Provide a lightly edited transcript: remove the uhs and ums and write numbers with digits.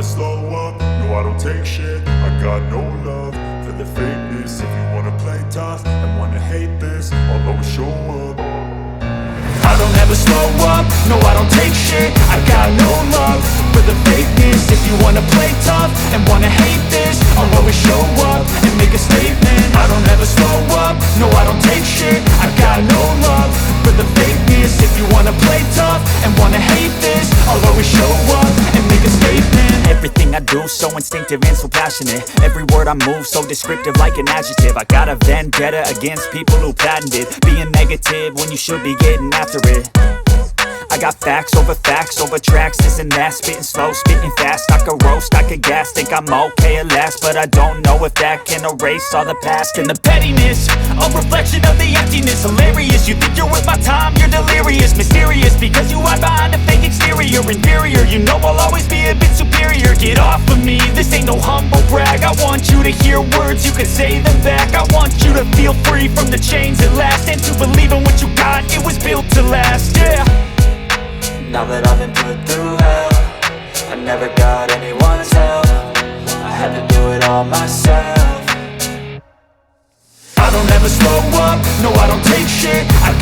slow up, no I don't take shit. I got no love for the fakeness. If you wanna play tough and wanna hate this, I'll always show up. I don't ever slow up, no I don't take shit. I got no love for the fakeness. If you wanna play tough and wanna hate this, I'll always show up and make a statement. I don't ever slow up, no I don't take shit. I got no love for the fakeness. If you wanna play tough and wanna hate this, I'll always show up and make a statement. Everything I do so instinctive and so passionate. Every word I move so descriptive like an adjective. I got a vendetta against people who patented being negative when you should be getting after it. I got facts over tracks, this and that. Spitting slow, spitting fast, I could roast, I could gas. Think I'm okay at last, but I don't know if that can erase all the past. And the pettiness, a reflection of the emptiness. Hilarious, you think you're worth my time, you're delirious. Mysterious, because you hide behind a fake exterior. Inferior, you know I'll always be a bit superior. Get off of me, this ain't no humble brag. I want you to hear words, you can say them back. I want you to feel free from the chains at last, and to believe in what you got, it was built to last, yeah. Now that I've been put through hell, I never got anyone's help. I had to do it all myself. I don't ever slow up, no I don't take shit. I